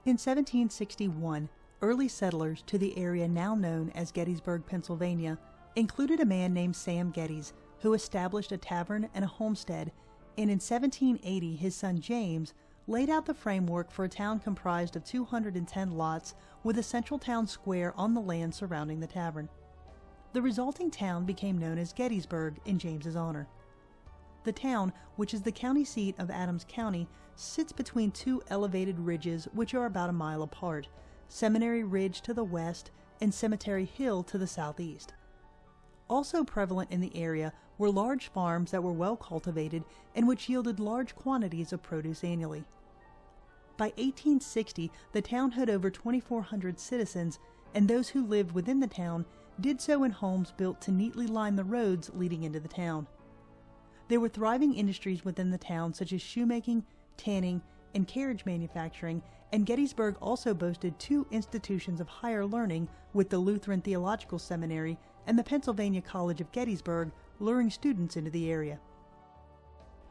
In 1761, early settlers to the area now known as Gettysburg, Pennsylvania, included a man named Sam Gettys, who established a tavern and a homestead, and in 1780 his son James laid out the framework for a town comprised of 210 lots with a central town square on the land surrounding the tavern. The resulting town became known as Gettysburg in James's honor. The town, which is the county seat of Adams County, sits between two elevated ridges which are about a mile apart, Seminary Ridge to the west and Cemetery Hill to the southeast. Also prevalent in the area were large farms that were well cultivated and which yielded large quantities of produce annually. By 1860, the town had over 2,400 citizens, and those who lived within the town did so in homes built to neatly line the roads leading into the town. There were thriving industries within the town such as shoemaking, tanning, and carriage manufacturing, and Gettysburg also boasted two institutions of higher learning with the Lutheran Theological Seminary and the Pennsylvania College of Gettysburg, luring students into the area.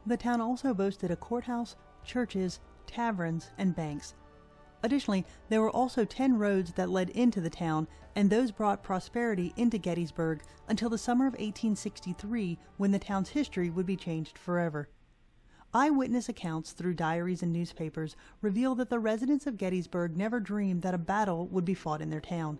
The town also boasted a courthouse, churches, taverns, and banks. Additionally, there were also 10 roads that led into the town, and those brought prosperity into Gettysburg until the summer of 1863, when the town's history would be changed forever. Eyewitness accounts through diaries and newspapers reveal that the residents of Gettysburg never dreamed that a battle would be fought in their town.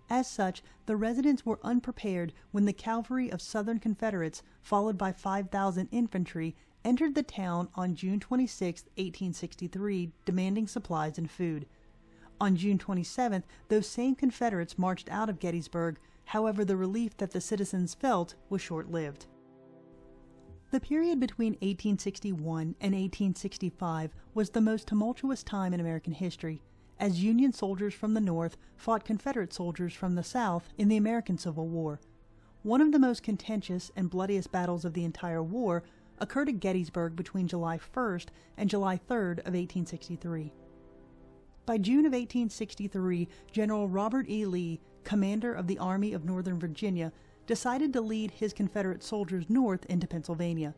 As such, the residents were unprepared when the cavalry of Southern Confederates, followed by 5,000 infantry, entered the town on June 26, 1863, demanding supplies and food. On June 27th, those same Confederates marched out of Gettysburg. However, the relief that the citizens felt was short-lived. The period between 1861 and 1865 was the most tumultuous time in American history, as Union soldiers from the North fought Confederate soldiers from the South in the American Civil War. One of the most contentious and bloodiest battles of the entire war occurred at Gettysburg between July 1st and July 3rd of 1863. By June of 1863, General Robert E. Lee, commander of the Army of Northern Virginia, decided to lead his Confederate soldiers north into Pennsylvania.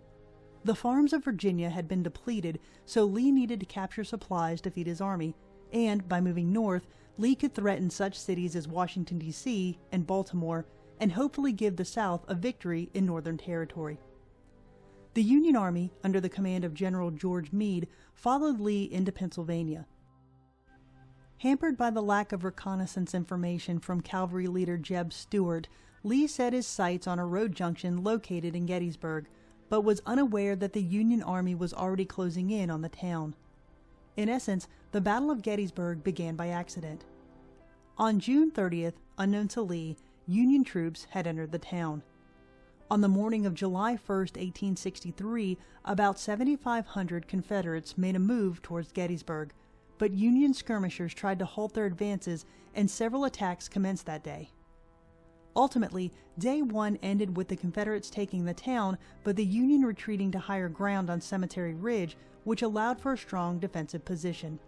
The farms of Virginia had been depleted, so Lee needed to capture supplies to feed his army, and by moving north, Lee could threaten such cities as Washington, D.C. and Baltimore, and hopefully give the South a victory in Northern territory. The Union Army, under the command of General George Meade, followed Lee into Pennsylvania. Hampered by the lack of reconnaissance information from cavalry leader Jeb Stuart, Lee set his sights on a road junction located in Gettysburg, but was unaware that the Union Army was already closing in on the town. In essence, the Battle of Gettysburg began by accident. On June 30th, unknown to Lee, Union troops had entered the town. On the morning of July 1st, 1863, about 7,500 Confederates made a move towards Gettysburg, but Union skirmishers tried to halt their advances, and several attacks commenced that day. Ultimately, Day 1 ended with the Confederates taking the town, but the Union retreating to higher ground on Cemetery Ridge, which allowed for a strong defensive position.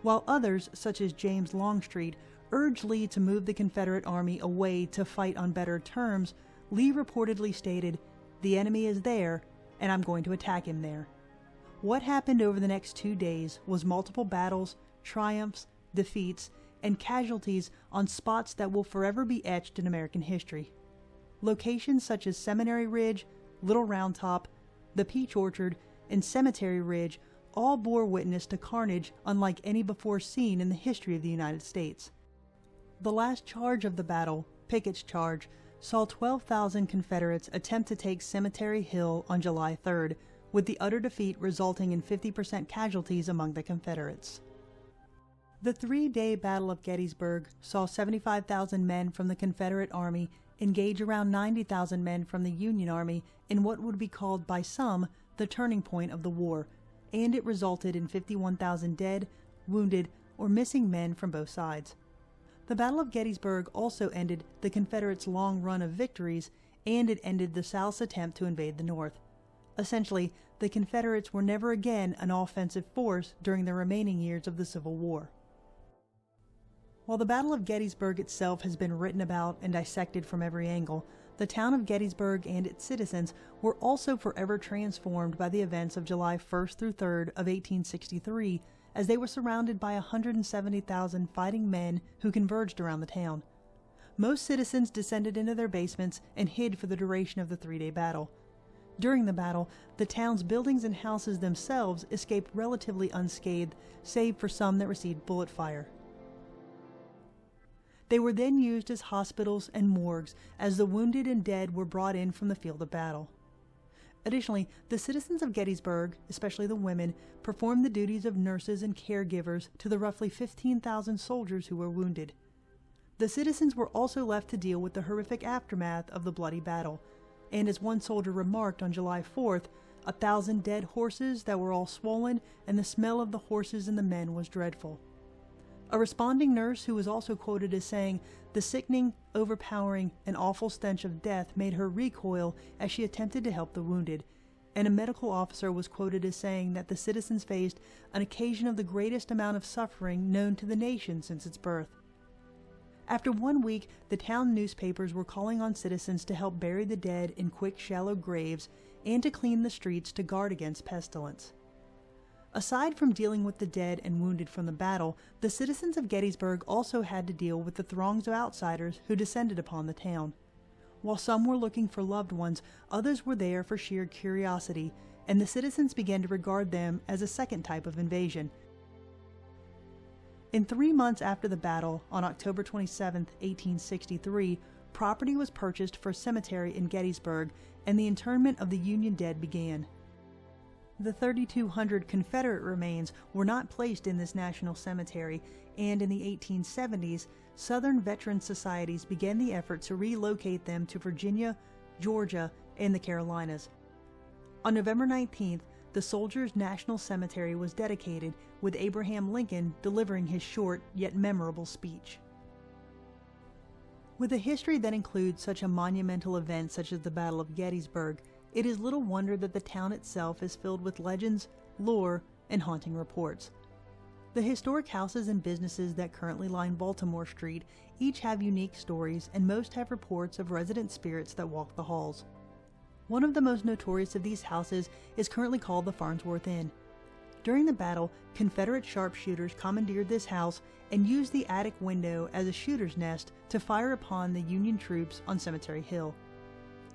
While others, such as James Longstreet, urged Lee to move the Confederate Army away to fight on better terms, Lee reportedly stated, "The enemy is there, and I'm going to attack him there." What happened over the next 2 days was multiple battles, triumphs, defeats, and casualties on spots that will forever be etched in American history. Locations such as Seminary Ridge, Little Round Top, the Peach Orchard, and Cemetery Ridge all bore witness to carnage unlike any before seen in the history of the United States. The last charge of the battle, Pickett's Charge, saw 12,000 Confederates attempt to take Cemetery Hill on July 3rd, with the utter defeat resulting in 50% casualties among the Confederates. The 3-day Battle of Gettysburg saw 75,000 men from the Confederate Army engage around 90,000 men from the Union Army in what would be called by some the turning point of the war, and it resulted in 51,000 dead, wounded, or missing men from both sides. The Battle of Gettysburg also ended the Confederates' long run of victories, and it ended the South's attempt to invade the North. Essentially, the Confederates were never again an offensive force during the remaining years of the Civil War. While the Battle of Gettysburg itself has been written about and dissected from every angle, The town of Gettysburg and its citizens were also forever transformed by the events of July 1st through 3rd of 1863, as they were surrounded by 170,000 fighting men who converged around the town. Most citizens descended into their basements and hid for the duration of the three-day battle. During the battle, the town's buildings and houses themselves escaped relatively unscathed, save for some that received bullet fire. They were then used as hospitals and morgues as the wounded and dead were brought in from the field of battle. Additionally, the citizens of Gettysburg, especially the women, performed the duties of nurses and caregivers to the roughly 15,000 soldiers who were wounded. The citizens were also left to deal with the horrific aftermath of the bloody battle, and as one soldier remarked on July 4th, 1,000 dead horses that were all swollen, and the smell of the horses and the men was dreadful. A responding nurse who was also quoted as saying, "The sickening, overpowering, and awful stench of death made her recoil as she attempted to help the wounded," and a medical officer was quoted as saying that the citizens faced an occasion of the greatest amount of suffering known to the nation since its birth. After 1 week, the town newspapers were calling on citizens to help bury the dead in quick, shallow graves and to clean the streets to guard against pestilence. Aside from dealing with the dead and wounded from the battle, the citizens of Gettysburg also had to deal with the throngs of outsiders who descended upon the town. While some were looking for loved ones, others were there for sheer curiosity, and the citizens began to regard them as a second type of invasion. In 3 months after the battle, on October 27, 1863, property was purchased for a cemetery in Gettysburg, and the internment of the Union dead began. The 3,200 Confederate remains were not placed in this national cemetery, and in the 1870s, Southern Veteran Societies began the effort to relocate them to Virginia, Georgia, and the Carolinas. On November 19th, the Soldiers' National Cemetery was dedicated, with Abraham Lincoln delivering his short yet memorable speech. With a history that includes such a monumental event such as the Battle of Gettysburg, it is little wonder that the town itself is filled with legends, lore, and haunting reports. The historic houses and businesses that currently line Baltimore Street each have unique stories, and most have reports of resident spirits that walk the halls. One of the most notorious of these houses is currently called the Farnsworth Inn. During the battle, Confederate sharpshooters commandeered this house and used the attic window as a shooter's nest to fire upon the Union troops on Cemetery Hill.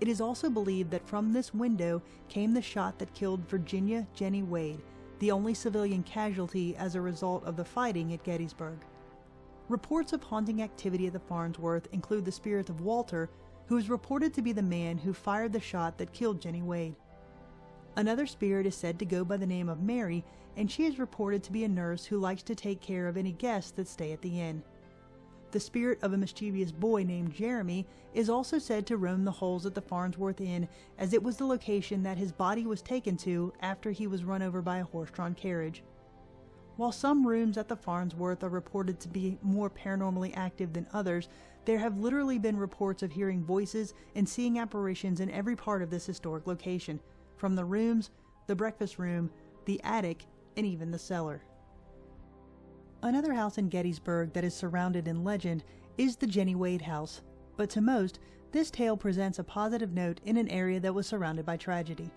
It is also believed that from this window came the shot that killed Virginia Jenny Wade, the only civilian casualty as a result of the fighting at Gettysburg. Reports of haunting activity at the Farnsworth include the spirit of Walter, who is reported to be the man who fired the shot that killed Jenny Wade. Another spirit is said to go by the name of Mary, and she is reported to be a nurse who likes to take care of any guests that stay at the inn. The spirit of a mischievous boy named Jeremy is also said to roam the halls at the Farnsworth Inn, as it was the location that his body was taken to after he was run over by a horse-drawn carriage. While some rooms at the Farnsworth are reported to be more paranormally active than others, there have literally been reports of hearing voices and seeing apparitions in every part of this historic location, from the rooms, the breakfast room, the attic, and even the cellar. Another house in Gettysburg that is surrounded in legend is the Jenny Wade house, but to most, this tale presents a positive note in an area that was surrounded by tragedy.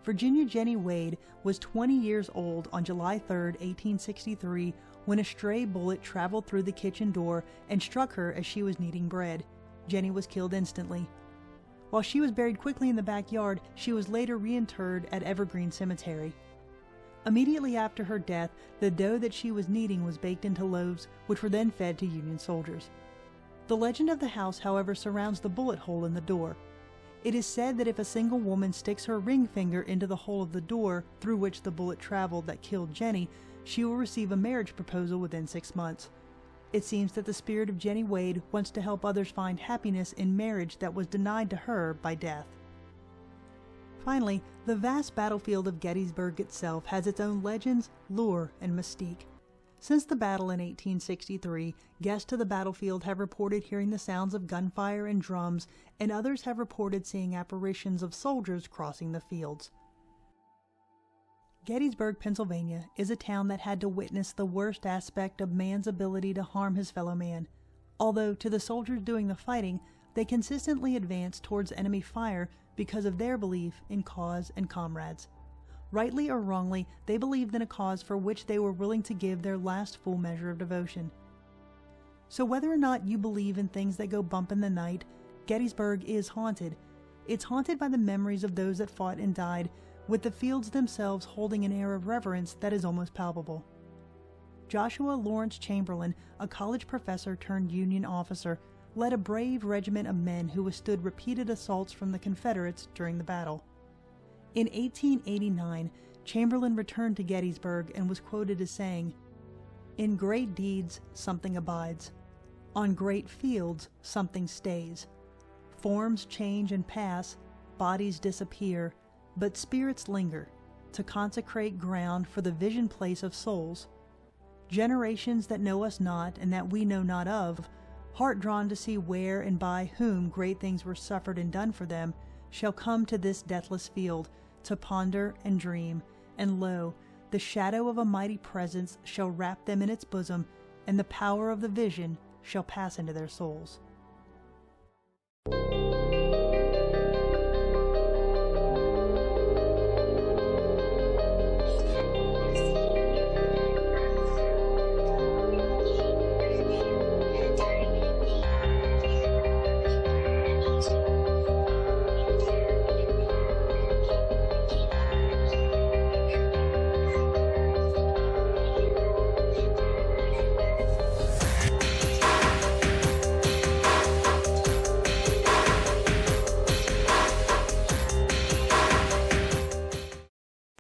Virginia Jenny Wade was 20 years old on July 3, 1863, when a stray bullet traveled through the kitchen door and struck her as she was kneading bread. Jenny was killed instantly. While she was buried quickly in the backyard, she was later reinterred at Evergreen Cemetery. Immediately after her death, the dough that she was kneading was baked into loaves, which were then fed to Union soldiers. The legend of the house, however, surrounds the bullet hole in the door. It is said that if a single woman sticks her ring finger into the hole of the door through which the bullet traveled that killed Jenny, she will receive a marriage proposal within 6 months. It seems that the spirit of Jenny Wade wants to help others find happiness in marriage that was denied to her by death. Finally, the vast battlefield of Gettysburg itself has its own legends, lore, and mystique. Since the battle in 1863, guests to the battlefield have reported hearing the sounds of gunfire and drums, and others have reported seeing apparitions of soldiers crossing the fields. Gettysburg, Pennsylvania is a town that had to witness the worst aspect of man's ability to harm his fellow man. Although, to the soldiers doing the fighting, they consistently advanced towards enemy fire because of their belief in cause and comrades. Rightly or wrongly, they believed in a cause for which they were willing to give their last full measure of devotion. So whether or not you believe in things that go bump in the night, Gettysburg is haunted. It's haunted by the memories of those that fought and died, with the fields themselves holding an air of reverence that is almost palpable. Joshua Lawrence Chamberlain, a college professor turned Union officer, led a brave regiment of men who withstood repeated assaults from the Confederates during the battle. In 1889, Chamberlain returned to Gettysburg and was quoted as saying, "In great deeds, something abides. On great fields, something stays. Forms change and pass, bodies disappear, but spirits linger, to consecrate ground for the vision place of souls. Generations that know us not and that we know not of, heart drawn to see where and by whom great things were suffered and done for them, shall come to this deathless field, to ponder and dream, and lo, the shadow of a mighty presence shall wrap them in its bosom, and the power of the vision shall pass into their souls."